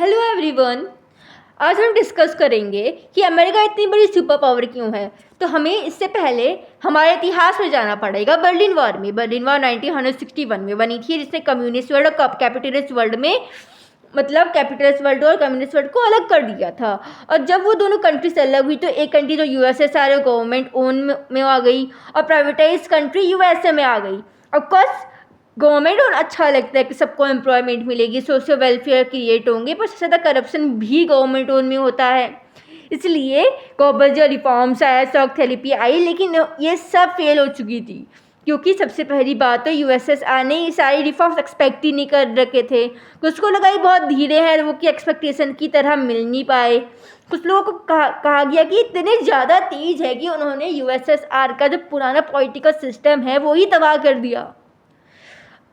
Hello everyone. आज हम discuss करेंगे कि अमेरिका इतनी बड़ी सुपर पावर क्यों है। तो हमें इससे पहले हमारे इतिहास में जाना पड़ेगा बर्लिन वॉर में। बर्लिन वॉर 1961 में बनी थी, जिसने कम्युनिस्ट वर्ल्ड और कैपिटलिस्ट वर्ल्ड में कैपिटलिस्ट वर्ल्ड और कम्युनिस्ट वर्ल्ड को अलग कर दिया था। और जब वो दोनों कंट्रीज अलग हुई तो एक कंट्री जो यूएसएसआर गवर्नमेंट ओन में आ गई और प्राइवेटाइज कंट्री यूएसए में आ गई। ऑफकोर्स गवर्नमेंट और अच्छा लगता है कि सबको एम्प्लॉयमेंट मिलेगी, सोशल वेलफेयर क्रिएट होंगे, पर सबसे ज़्यादा करप्शन भी गवर्नमेंट ओन में होता है। इसलिए गवर्नमेंट जो रिफॉर्म्स आया, स्टॉक थेरेपी आई, लेकिन ये सब फेल हो चुकी थी क्योंकि सबसे पहली बात तो यूएसएसआर ने ये सारी रिफॉर्म्स एक्सपेक्ट ही नहीं कर रखे थे। कुछ को लगा ये बहुत धीरे हैं, वो की एक्सपेक्टेशन की तरह मिल नहीं पाए। कुछ लोगों को कहा गया कि इतने ज़्यादा तेज है कि उन्होंने यूएसएसआर का जो पुराना पॉलिटिकल सिस्टम है वो ही तबाह कर दिया।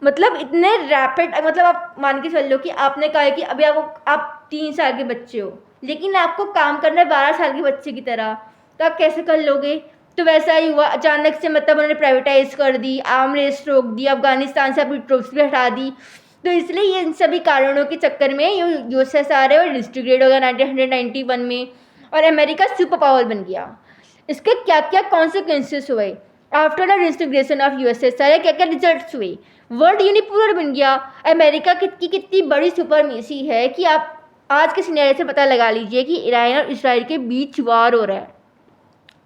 मतलब इतने रैपिड, मतलब आप मान के चल लो कि आपने कहा है कि अभी आप 3 साल के बच्चे हो, लेकिन आपको काम करना है 12 साल के बच्चे की तरह, तो आप कैसे कर लोगे। तो वैसा ही हुआ अचानक से, मतलब उन्होंने प्राइवेटाइज कर दी, आर्म रेस रोक दी, अफगानिस्तान से अपनी ट्रूप्स भी हटा दी। तो इसलिए ये इन सभी कारणों के चक्कर में यूएसएसआर है और डिस्ट्रीग्रेड हो गया 1991 में और अमेरिका सुपर पावर बन गया। इसके क्या क्या कॉन्सिक्वेंसेस हुए आफ्टर द डिस्ट्रीग्रेशन ऑफ यूएसएसआर, क्या क्या रिजल्ट्स हुए। वर्ल्ड यूनिपोलर बन गया। अमेरिका कितनी बड़ी सुपरमेसी है कि आप आज के सिनेरियो से पता लगा लीजिए कि ईरान और इसराइल के बीच वार हो रहा है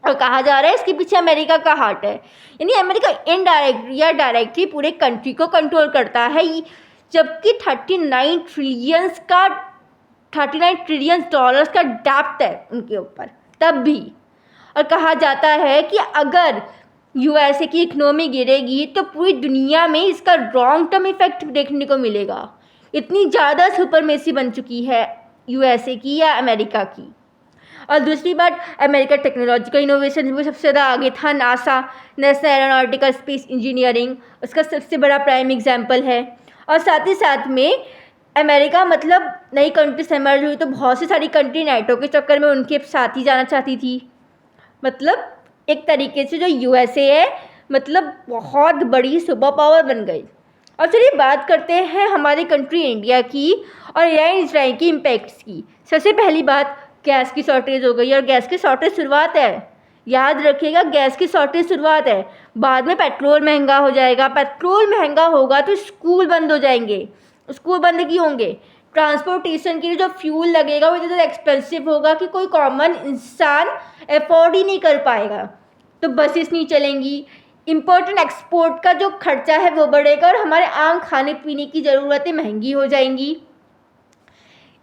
और कहा जा रहा है इसके पीछे अमेरिका का हाथ है। यानी अमेरिका इनडायरेक्ट या डायरेक्टली पूरे कंट्री को कंट्रोल करता है, जबकि 39 ट्रिलियन डॉलर्स का डेप्ट है उनके ऊपर तब भी। और कहा जाता है कि अगर यूएसए की इकोनॉमी गिरेगी तो पूरी दुनिया में इसका लॉन्ग टर्म इफेक्ट देखने को मिलेगा। इतनी ज़्यादा सुपरमेसी बन चुकी है यूएसए की या अमेरिका की। और दूसरी बात, अमेरिका टेक्नोलॉजिकल इनोवेशन में सबसे ज़्यादा आगे था। NASA, national aeronautical space engineering, उसका सबसे बड़ा प्राइम एग्जाम्पल है। और साथ ही साथ में अमेरिका मतलब नई कंट्री से इमर्ज हुई तो बहुत सी सारी कंट्री नाटो के चक्कर में उनके साथ ही जाना चाहती थी। मतलब एक तरीके से जो यूएसए है मतलब बहुत बड़ी सुपर पावर बन गई। और चलिए बात करते हैं हमारी कंट्री इंडिया की और ईरान इसराइल की इम्पैक्ट्स की। सबसे पहली बात, गैस की शॉर्टेज हो गई और गैस की शॉर्टेज शुरुआत है, याद रखिएगा, गैस की शॉर्टेज शुरुआत है। बाद में पेट्रोल महंगा हो जाएगा, पेट्रोल महंगा होगा तो स्कूल बंद हो जाएंगे। स्कूल बंद क्यों होंगे? ट्रांसपोर्टेशन के लिए जो फ्यूल लगेगा वो इतना एक्सपेंसिव होगा कि कोई कॉमन इंसान अफोर्ड ही नहीं कर पाएगा, तो बसेस नहीं चलेंगी। इम्पोर्टेंट एक्सपोर्ट का जो खर्चा है वो बढ़ेगा और हमारे आम खाने पीने की ज़रूरतें महंगी हो जाएंगी।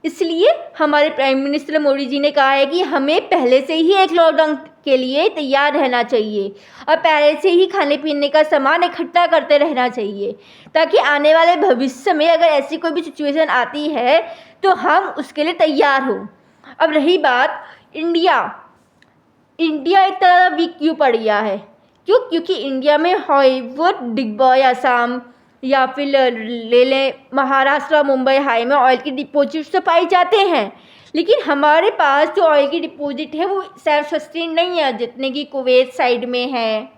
इसलिए हमारे प्राइम मिनिस्टर मोदी जी ने कहा है कि हमें पहले से ही एक लॉकडाउन के लिए तैयार रहना चाहिए और पहले से ही खाने पीने का सामान इकट्ठा करते रहना चाहिए, ताकि आने वाले भविष्य में अगर ऐसी कोई भी सिचुएशन आती है तो हम उसके लिए तैयार हों। अब रही बात इंडिया इतना वीक क्यों पड़ गया है? क्योंकि इंडिया में हॉलीवुड, बिग बॉय असम या फिर ले लें महाराष्ट्र, मुंबई हाई में ऑयल की डिपॉजिट्स तो पाए जाते हैं, लेकिन हमारे पास जो ऑयल की डिपॉजिट है वो सेल्फ सस्टेन नहीं है, जितने की कुवैत साइड में है,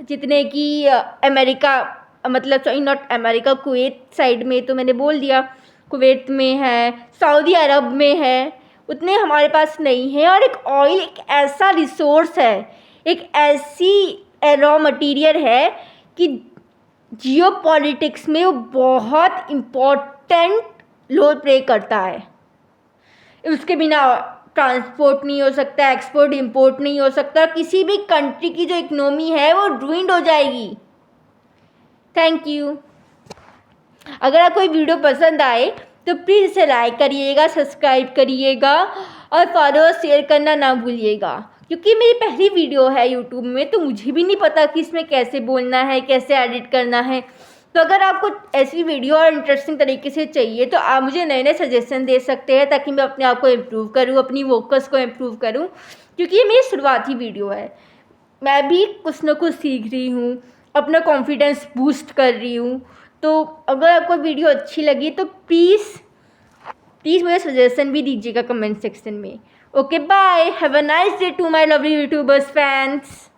जितने की अमेरिका, मतलब sorry not America, Kuwait side में तो मैंने बोल दिया, कुवैत में है, सऊदी अरब में है, उतने हमारे पास नहीं है। और एक ऑयल एक ऐसा रिसोर्स है, एक ऐसी रॉ मटेरियल है कि जियो पॉलिटिक्स में वो बहुत इम्पोर्टेंट रोल प्ले करता है। उसके बिना ट्रांसपोर्ट नहीं हो सकता, एक्सपोर्ट इंपोर्ट नहीं हो सकता, किसी भी कंट्री की जो इकोनॉमी है वो रूइंड हो जाएगी। Thank you. अगर आपको ये वीडियो पसंद आए तो प्लीज़ इसे लाइक करिएगा, सब्सक्राइब करिएगा और फॉलो और शेयर करना ना भूलिएगा, क्योंकि मेरी पहली वीडियो है यूट्यूब में तो मुझे भी नहीं पता कि इसमें कैसे बोलना है, कैसे एडिट करना है। तो अगर आपको ऐसी वीडियो और इंटरेस्टिंग तरीके से चाहिए तो आप मुझे नए नए सजेशन दे सकते हैं, ताकि मैं अपने आप को इम्प्रूव करूँ, अपनी वोकस को इम्प्रूव करूँ, क्योंकि ये मेरी शुरुआती वीडियो है। मैं भी कुछ ना कुछ सीख रही हूँ, अपना कॉन्फिडेंस बूस्ट कर रही हूँ। तो अगर आपको वीडियो अच्छी लगी तो प्लीज़ मुझे सजेशन भी दीजिएगा कमेंट सेक्शन में। Okay bye, have a nice day to my lovely YouTubers fans.